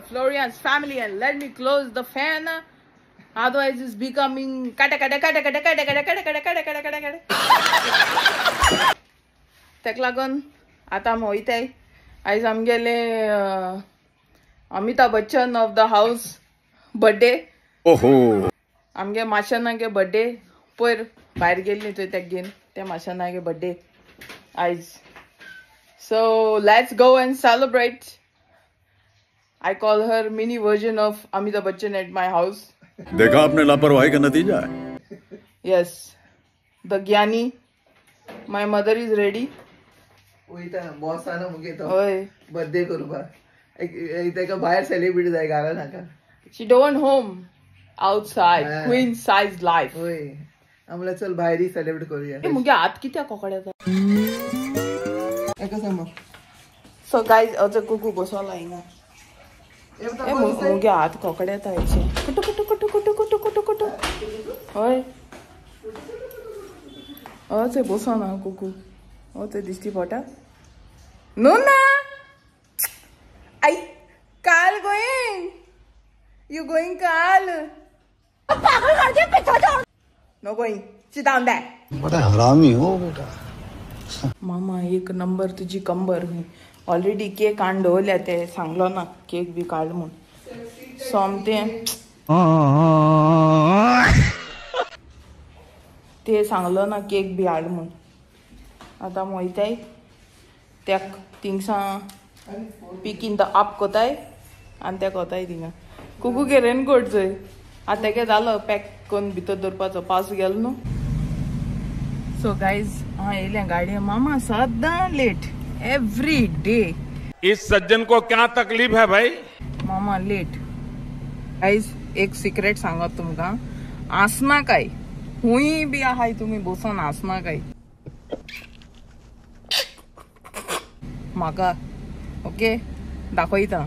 Florian's family and let me close the fan. Otherwise it's becoming kata kata kata kata kata kata kata kata kata kata kata kata. तेक लागून आतां आमी वयताय. आयज आमगेले Amitabh Bachchan of the house birthday. ओहो आमगे माशनागे birthday पयर भायर गेल्ली थंय तेक घेवन ते माशनागे बर्थडे आयज. So let's go and celebrate. I call her mini version of Amitabh Bachchan at my house. देखा आपने लापरवाही का नतीजा है. Yes, the Gyani. My mother is ready. वयता बॉस आना मुगे तो होय बर्थडे करपा. तेका भायर सेलिब्रेट जाय घाला नाका. She don't home outside. Queen size life. होय आमला चल भायरी सेलिब्रेट करूया. ए मुगे हात कित्या कोकड्याचा. एका समोर. So guys, also कुकू बसवला हिंगा. ए मुगे हात कोकड्याचा याचे. कुटू कुटू कुटू कुटू कुटू कुटू कुटू. होय. ते बसवना कुकू. ते दिसती पोटा. नो ना. आई काल going. You going काल? पागल कर दे पिछा जाओ. No going. Sit down there. बड़ा हरामी हो बेटा. मामा एक नंबर तुझी कंबर हुई. ऑलरेडी केक आणल्या ते सांगलो ना केक बी काढ म्हणून. सोमते ते सांगलो ना केक बी हाड म्हणून. आता मोयताय त्या थिंगसा पिक इन द अप कोताय आनी ते कोताय थिंगा. कुकू गे रेनकोट जय आता तेगे जालो पॅक करून भितर दवरपाचो पावस गेलो न्हू. सो गाइज हाँ येले गाड़ी मामा सदां लेट एवरी डे. इस सज्जन को क्या तकलीफ है भाई. मामा लेट. गाइज एक सिक्रेट सांगत तुमका आसना काय हुई बी आहाय तुम्ही बसून आसना काय म्हाका ओके दाखयता.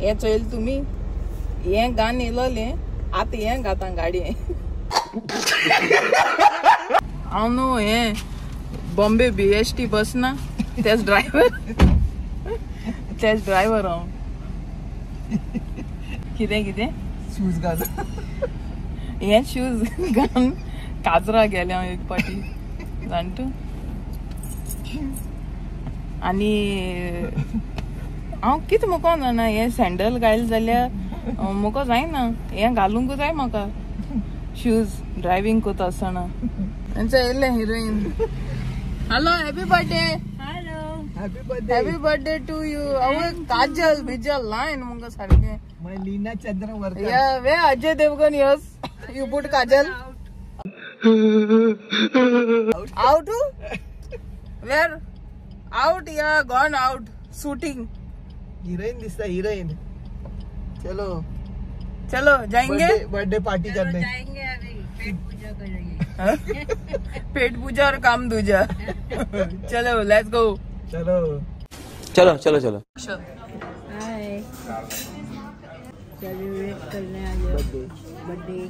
हे चोयल तुम्ही हे गान येयलोले आतां हे घाता गाडी. हांव न्हू हे बॉम्बे BST बस ना तेच ड्रायव्हर हांव. कितें कितें शूज घाल. हे शूज घालून काजरा गेले हांव एक पाटी जाणटू. आनी हांव कितें मुको जाणा हे सँडल घाल जाल्यार मुको जायना. हे घालूंक जाय म्हाका शूज ड्रायव्हिंग करता आसतना. तेंचो येयले heroine. Hello happy birthday. Happy happy birthday to you. अवय काजल बिजल लायन मुंगा सारखे. माय लीना चंद्रवर्कर. या वे Ajay Devgan yes you put Kajol out. Where out या गॉन आउट शूटिंग. हीरोइन दिसता हीरोइन. चलो चलो जाएंगे बर्थडे पार्टी करने. जाएंगे अभी पेट पूजा करेंगे. पेट पूजा और काम दूजा. चलो लेट्स गो. चलो चलो चलो चलो. हाय सेलिब्रेट करने आ जाओ बर्थडे.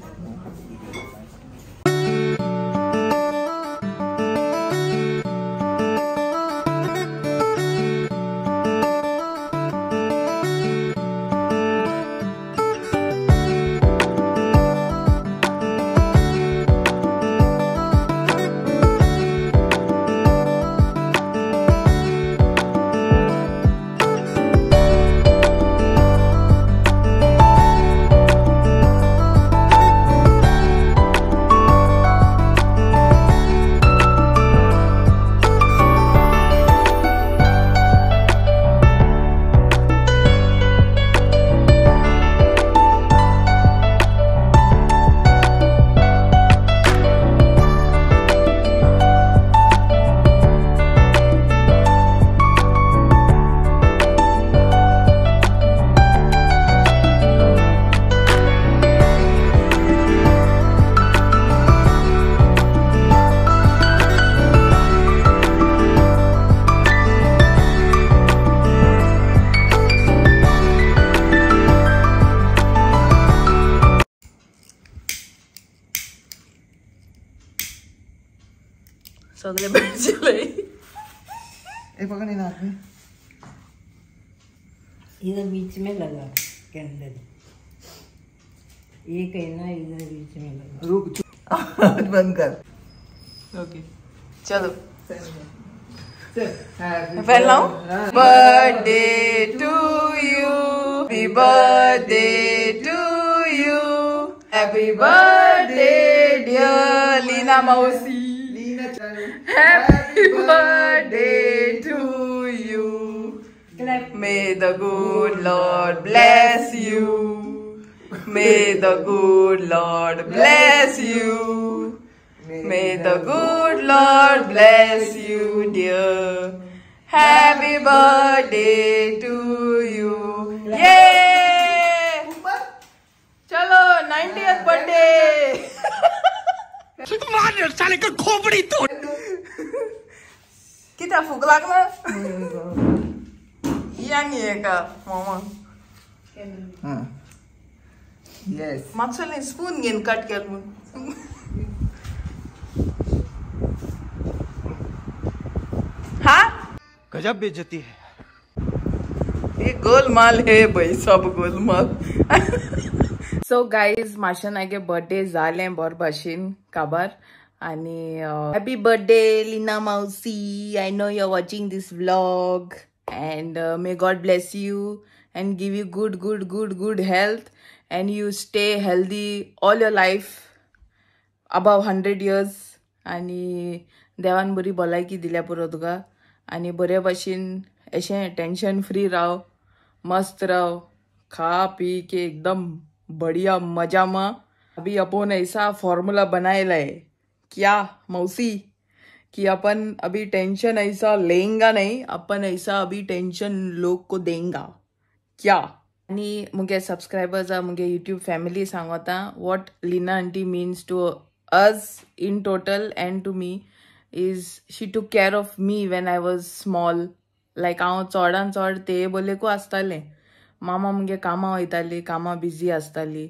सगळे भाजले. एक पकड ना हाथ में. इधर बीच में लगा कैंडल, एक है ना इधर बीच में लगा। रुक आवाज बंद कर। ओके चलो Happy पहलाओ birthday to you, happy birthday to you, happy birthday dear Leena मौसी, लीना चल। Happy birthday to you, may the good Lord bless you, may the good Lord bless you, may the good Lord bless you dear, happy birthday to you, yeah chalo 90th birthday साले का खोपड़ी तोड़। किती फूक लागला या नाही आहे का मामा हाँ यस मागचं स्पून घेऊन कट केलं म्हणून हाँ गजब बेइज्जती है। ये गोलमाल है भाई, सब गोलमाल सो गाईज माशा नागे बर्थडे झाले बर भाशेन काबार आणि हॅपी बर्थडे लीना मावसी, I know you are watching this vlog and may God bless you and give you good health and you stay healthy all your life above 100 years आणि देवान बरी भलायकी दिल्या पुरो तुका आणि बरे भाशेन अशें टेंशन फ्री राव, मस्त राव, खा पी के एकदम बढ़िया मजा में। अभी अपन ऐसा फॉर्मूला बनाएला है क्या मौसी कि अपन अभी टेंशन ऐसा लेंगा नहीं, अपन ऐसा अभी टेंशन लोग को देंगा क्या। आणि मुगे सब्सक्राइबर्स मुगे यूट्यूब फॅमिली सांगता what Leena aunty means to us in total and to me is she took care of me when I was small. Like हांव चोडान चोड ते बोलेकू आसताले, मामा मुगे कामा वयताली, कामा बिजी आसताली.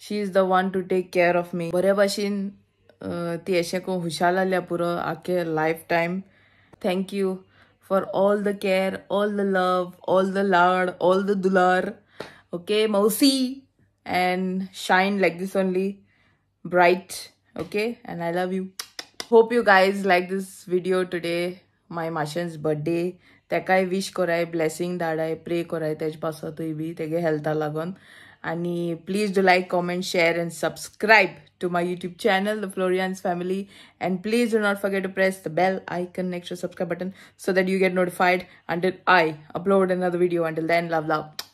She is the one to take care of me. बरे भाशेन ती अशें को हुशाल आल्या पुरो आखे life time. Thank you for all the care, all the love, all the लाड, ऑल द दुलार. ओके मौसी, and shine like this only, bright. Okay, and I love you. Hope you guys like this video today. My Mashan's birthday. तेकाय wish कोराय, blessing धाडाय, pray कोराय तेजे पासो तुय B तेगे हेल्था लागोन. आणि please do like, comment, share and subscribe to my YouTube channel, The Florian's Family. And please do not forget to press the bell icon next to subscribe button so that you get notified until I upload another video. Until then, love.